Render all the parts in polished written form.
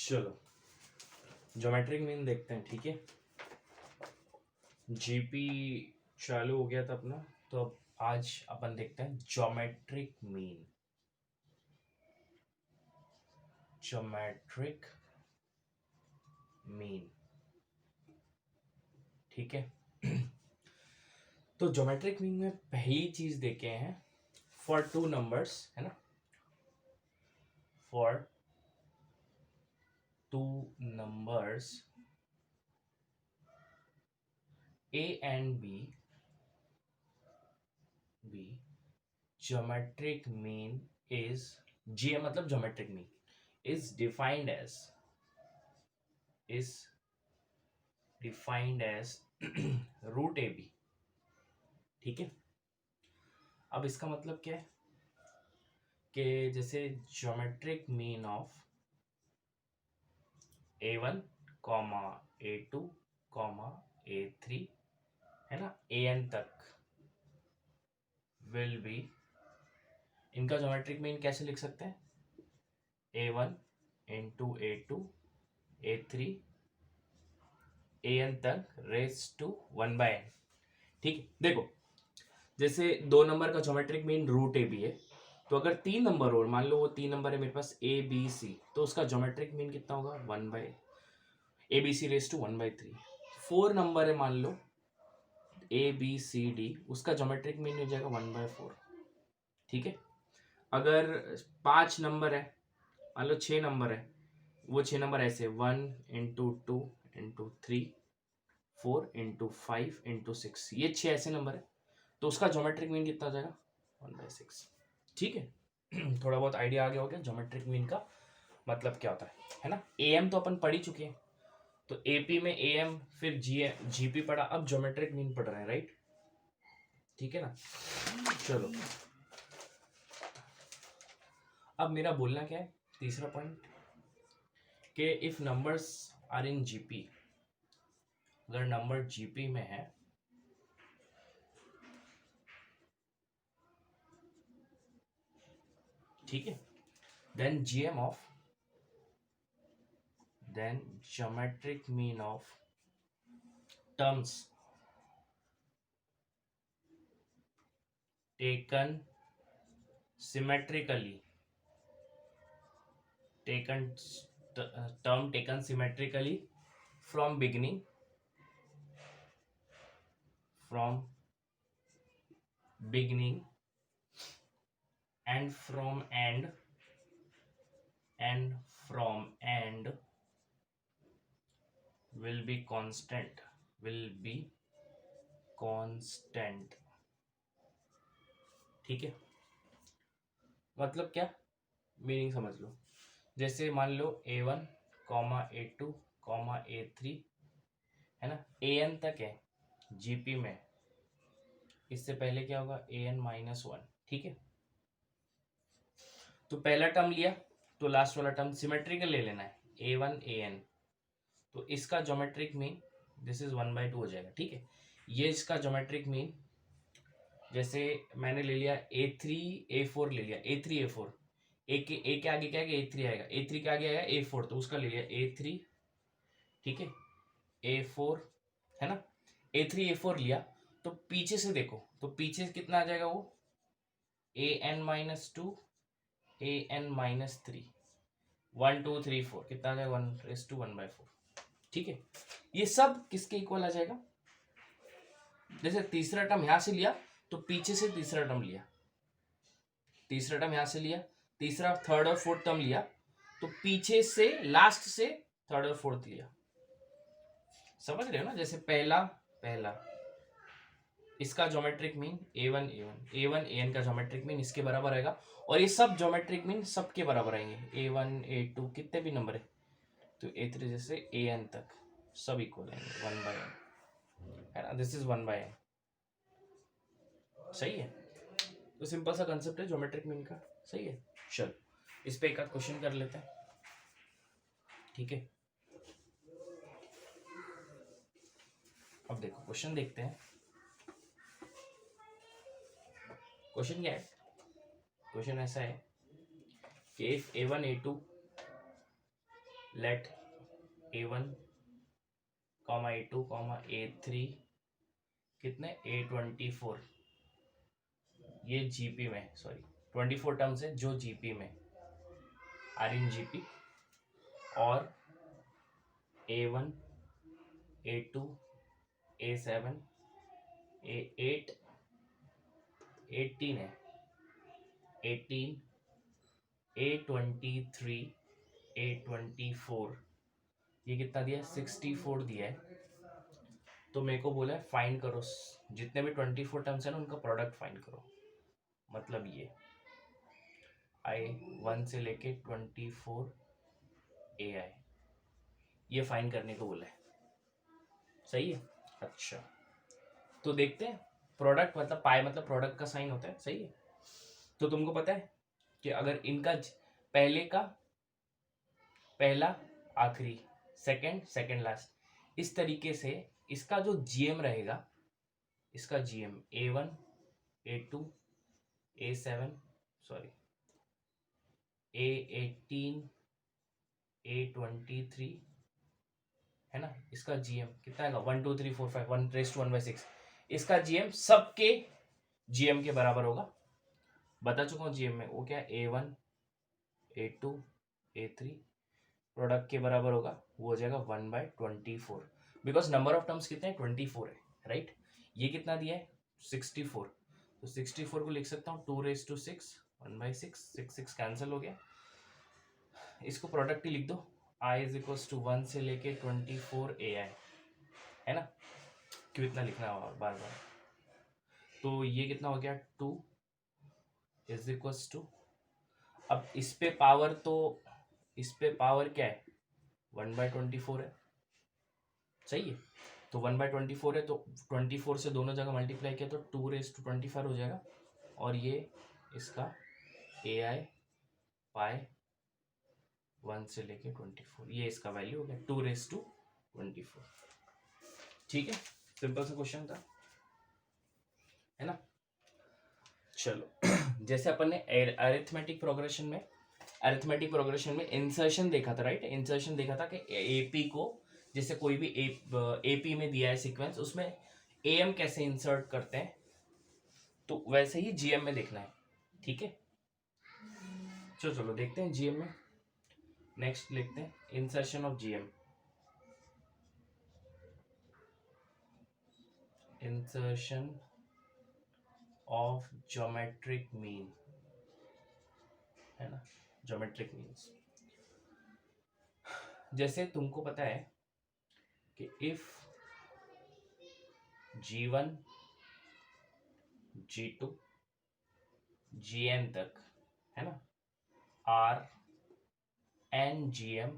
चलो geometric mean देखते हैं, ठीक है। जीपी चालू हो गया था अपना, तो अब आज अपन देखते हैं ज्योमेट्रिक मीन। ज्योमेट्रिक मीन, ठीक है। तो ज्योमेट्रिक मीन में पहली चीज देखे हैं फॉर टू नंबर्स, है ना, for two numbers a and b, geometric mean is GM मतलब geometric mean is defined as root AB, ठीक है। अब इसका मतलब क्या है कि जैसे geometric mean of A1, A2, A3, है ना, AN तक will be, इनका ज्योमेट्रिक मीन कैसे लिख सकते हैं? A1 into A2 A3 AN तक रेस टू 1/n, ठीक है। देखो जैसे दो नंबर का geometric mean root A B है, तो अगर तीन नंबर और मान लो वो तीन नंबर है मेरे पास ए बी सी, तो उसका ज्योमेट्रिक मीन कितना होगा? 1/ABC raise to 1/3। Four number है मान लो ए बी सी डी, उसका ज्योमेट्रिक मीन हो जाएगा 1/4, ठीक है। अगर पांच नंबर है, मान लो 6 नंबर है, वो 6 नंबर ऐसे 1 × 2 × 3 4 × 5 × 6, ये 6 ऐसे नंबर है, तो उसका ज्योमेट्रिक मीन कितना हो जाएगा? 1/6, ठीक है। थोड़ा बहुत आइडिया आ गया हो गया ज्योमेट्रिक मीन का मतलब क्या होता है ना। एम तो अपन पढ़ ही चुके हैं, तो एपी में एम, फिर जीपी पढ़ा, अब ज्योमेट्रिक मीन पढ़ रहे हैं, राइट, ठीक है ना। चलो अब मेरा बोलना क्या है, तीसरा पॉइंट, कि if numbers are in GP, अगर नंबर जीपी में है, ठीक है, then GM of, then geometric mean of terms taken symmetrically, term taken symmetrically from beginning, and from end, will be constant, ठीक है। मतलब क्या, मीनिंग समझ लो। जैसे मान लो A1, A2, A3, है ना, AN तक है जीपी में, इससे पहले क्या होगा? AN-1, ठीक है। तो पहला टर्म लिया तो लास्ट वाला टर्म सिमेट्रिकल ले लेना है, A1 AN, तो इसका ज्योमेट्रिक मीन दिस इज 1/2 हो जाएगा, ठीक है। ये इसका ज्योमेट्रिक मीन, जैसे मैंने ले लिया A3 A4 ले लिया, A3 A4, ए के आगे क्या आएगा? A3 आएगा, A3 के आगे आएगा A4, तो उसका ले लिया A3, ठीक है, A4, है ना। A3 A4 लिया, तो पीछे से देखो, तो पीछे कितना आ जाएगा? वो AN-2 AN-3, 1 2 3 4 कितना आ जाएगा? 1/4, ठीक है। ये सब किसके इक्वल आ जाएगा? जैसे तीसरा टर्म यहां से लिया तो पीछे से तीसरा टर्म लिया, तीसरा टर्म यहां से लिया, तीसरा थर्ड और फोर्थ टर्म लिया, तो पीछे से लास्ट से थर्ड और फोर्थ लिया, समझ रहे हो ना। जैसे पहला इसका ज्योमेट्रिक मीन A1 AN का ज्योमेट्रिक मीन इसके बराबर आएगा, और ये सब ज्योमेट्रिक मीन सबके बराबर आएंगे, A1 A2 कितने भी नंबर है, तो A3 जैसे AN तक सब इक्वल आएंगे 1/n, है ना। दिस इज 1/n, सही है। तो सिंपल सा कंसेप्ट है ज्योमेट्रिक मीन का, सही है। चल इस पे एक आध क्वेश्चन कर लेते हैं, ठीक है। अब देखो क्वेश्चन देखते हैं। क्वेश्चन क्या है? क्वेश्चन ऐसा है कि if A1 A2 late A1 A2 A3 कितने A24, ये जीपी में, सॉरी 24 टर्म्स है जो जीपी में आर इन जीपी, और A1 A2 A7 A8 18 है, 18 A23 A24, ये कितना दिया है 64 दिया है। तो मेरे को बोला है फाइंड करो जितने भी 24 टर्म्स है ना उनका प्रोडक्ट फाइंड करो, मतलब ये I1 से लेके 24 AI, ये फाइंड करने को बोला है। सही है। अच्छा तो देखते हैं, प्रोडक्ट मतलब पाई मतलब प्रोडक्ट का साइन होता है। सही है। तो तुमको पता है कि अगर इनका पहले का पहला आखिरी, सेकंड सेकंड लास्ट, इस तरीके से इसका जो जीएम रहेगा, इसका GM A1 A2 A7 sorry A18 A23 है ना, इसका जीएम कितना आएगा 1 2 3 4 5 1/6, इसका जीएम सबके जीएम के बराबर होगा। बता चुका हूँ जीएम में वो क्या है A1 A2 A3, प्रोडक्ट के बराबर होगा, वो हो जाएगा 1/24, बिकॉज नंबर ऑफ टर्म्स कितने हैं 24 है, राइट। ये कितना दिया है 64, तो 64 को लिख सकता हूँ 2⁶, 1/6, 6 6 कैंसिल हो गया। इसको प्रोडक्ट ही लिख दो, I = 1 से लेके 24 AI, है ना, क्यों इतना लिखना होगा बार बार। तो ये कितना हो गया 2 = अब इस पे पावर, तो इस पे पावर क्या है 1/24 है। सही है। तो 1/24 है, तो 24 से दोनों जगह मल्टीप्लाई किया तो 2⁻25 हो जाएगा, और ये इसका AI पाई 1 से लेके 24, ये इसका वैल्यू हो गया 2⁻24। ठीक है, सिंपल सा क्वेश्चन था, है ना। चलो जैसे अपन ने अरिथमेटिक प्रोग्रेशन में इंसर्शन देखा था, राइट। इंसर्शन देखा था कि एपी को, जैसे कोई भी एपी में दिया है सीक्वेंस, उसमें एएम कैसे इंसर्ट करते हैं, तो वैसे ही जीएम में देखना है। ठीक है, चलो देखते हैं जीएम में। नेक्स्ट लिखते हैं insertion of GM, insertion of geometric mean, है ना, ज्योमेट्रिक मीन्स। जैसे तुमको पता है कि इफ G1 G2 Gn तक, है ना, R N GM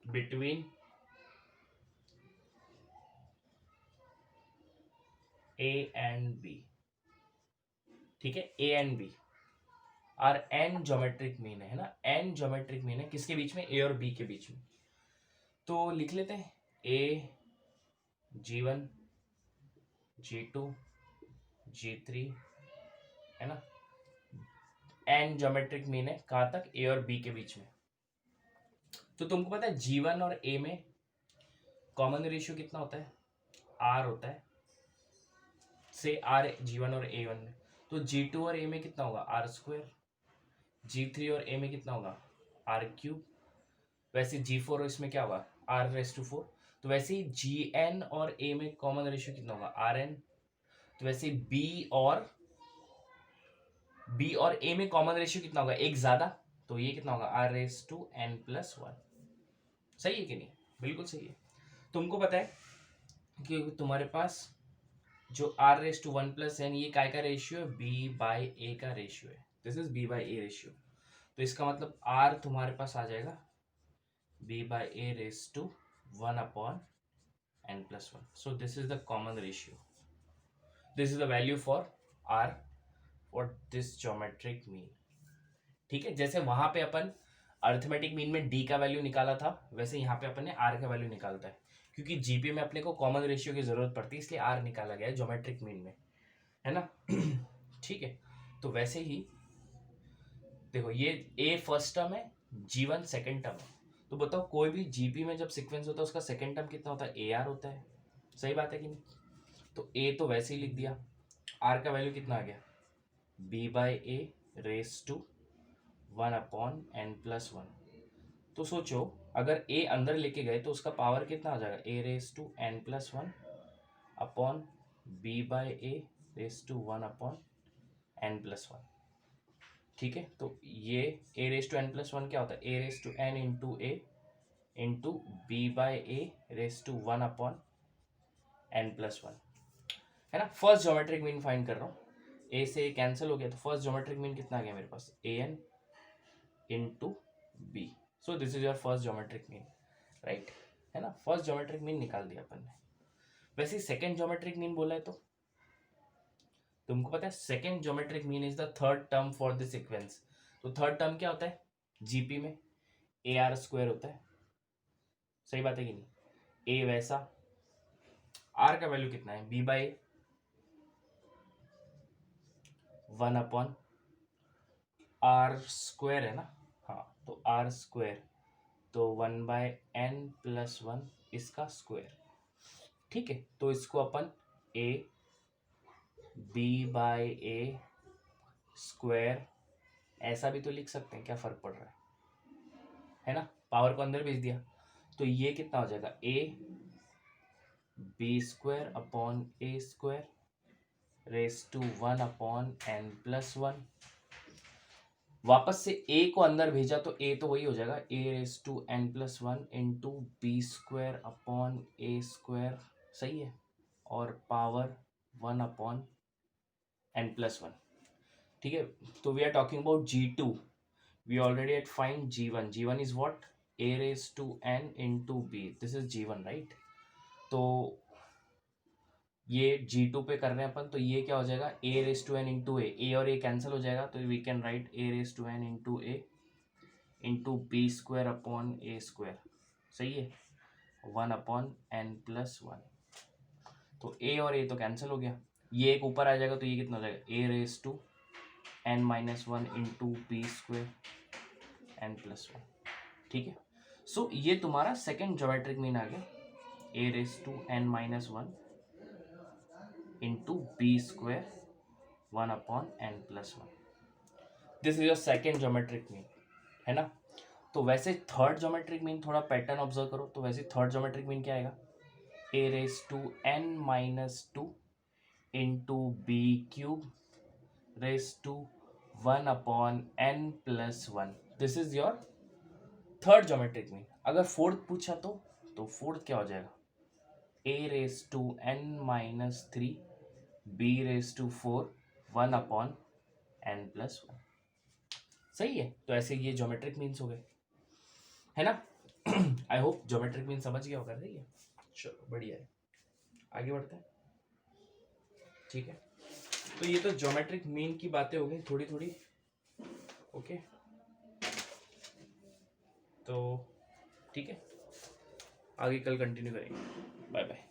between A and B, ठीक है, A and B और N ज्योमेट्रिक मीन है ना, N ज्योमेट्रिक मीन है किसके बीच में, A और B के बीच में। तो लिख लेते हैं A G1 G2 G3, है ना, N ज्योमेट्रिक मीन है कहाँ तक, A और B के बीच में। तो तुमको पता है G1 और A में कॉमन रेशियो कितना होता है, R होता है, से R G1 और A1 में, तो G2 और A में कितना होगा R², G3 और A में कितना होगा R³, वैसे G4 और इसमें क्या होगा R⁴, तो वैसे ही Gn और A में कॉमन रेशियो कितना होगा Rn, तो वैसे B और A में कॉमन रेशियो कितना होगा एक ज्यादा, तो ये कितना होगा R⁴n+1। सही है कि नहीं, बिल्कुल सही है। तुमको पता है कि तुम्हारे पास जो R⁴1+n ये काय का रेशियो है, B/A का रेशियो है, दिस इज B/A रेशियो। तो इसका मतलब R तुम्हारे पास आ जाएगा B/A⁴1/n+1, so this is the common ratio, this is the value for R for this geometric mean। ठीक है, जैसे वहां पे अपन अरिथमेटिक मीन में D का वैल्यू निकाला था, वैसे यहाँ पे अपन ने R का वैल्यू निकालता है, क्योंकि जीपी में अपने को कॉमन रेशियो की जरूरत पड़ती है, इसलिए R निकाला गया है ज्योमेट्रिक मीन में, है ना। ठीक है, तो वैसे ही देखो ये ए फर्स्ट टर्म है, G1 सेकेंड टर्म है। तो बताओ कोई भी जीपी में जब सीक्वेंस होता है उसका सेकेंड टर्म कितना होता है, AR होता है। सही बात है कि नहीं? तो ए तो वैसे ही लिख दिया, आर का वैल्यू कितना आ गया, b/a⁻²(1/n+1). तो सोचो अगर ए अंदर लेके गए तो उसका पावर कितना हो जाएगा, a⁻n+1/b/a⁻1/n+1। ठीक है, तो ये a⁻n+1 क्या होता है, a⁻n×a⁻b/a⁻1/n+1, है ना। फर्स्ट ज्योमेट्रिक मीन फाइंड कर रहा हूँ, ए से कैंसिल हो गया तो फर्स्ट ज्योमेट्रिक मीन कितना आ गया मेरे पास, an/b। So this is your first geometric mean, right, है ना। फर्स्ट ज्योमेट्रिक मीन निकाल दिया अपन ने। वैसे सेकंड ज्योमेट्रिक मीन बोला है तो तुमको पता है second geometric mean is the third term for the sequence. तो थर्ड टर्म क्या होता है, जीपी में AR² होता है। सही बात है कि नहीं, ए वैसा, आर का वैल्यू कितना है, b/1/r² है ना, हाँ तो r², तो 1/n+1 इसका स्क्वायर। ठीक है, तो इसको अपन b/a² ऐसा भी तो लिख सकते हैं, क्या फर्क पड़ रहा है ना। पावर को अंदर भेज दिया तो ये कितना हो जाएगा, ab²/a²(1/n+1). वापस से a को अंदर भेजा तो a तो वही हो जाएगा, a⁻n+1 × b²/a²। सही है, और पावर 1/n+1। ठीक है, तो we are talking about G2, we already at find G1। G1 is what, a⁻n × b, this is G1, right. तो ये G2 पे कर रहे हैं अपन, तो ये क्या हो जाएगा, a⁻n × a और a कैंसिल हो जाएगा, तो we can write a⁻n × a⁻b²/a²। सही है, 1/n+1। तो a और a तो कैंसिल हो गया, ये एक ऊपर आ जाएगा तो ये कितना हो जाएगा, a⁻n−1 × b²/n+1। ठीक है, सो ये तुम्हारा सेकेंड ज्योमेट्रिक मीन आ गया, a⁻n−1 × b²/1/n+1। This is your second geometric mean, है ना। तो वैसे थर्ड ज्योमेट्रिक मीन थोड़ा पैटर्न ऑब्जर्व करो, तो वैसे थर्ड ज्योमेट्रिक मीन क्या आएगा, a⁻n−2 × b³ (1/n+1). This is your third geometric mean. अगर फोर्थ पूछा तो फोर्थ क्या हो जाएगा, a⁻n−3 b⁴(1/n+1). सही है, तो ऐसे ये ज्योमेट्रिक मीन्स हो गए, है ना। आई होप ज्योमेट्रिक मीन समझ गया होगा, सही है। चलो बढ़िया है, आगे बढ़ते हैं। ठीक है, तो ये तो ज्योमेट्रिक मीन की बातें हो गई थोड़ी थोड़ी, ओके। तो ठीक है, आगे कल कंटिन्यू करेंगे, बाय बाय।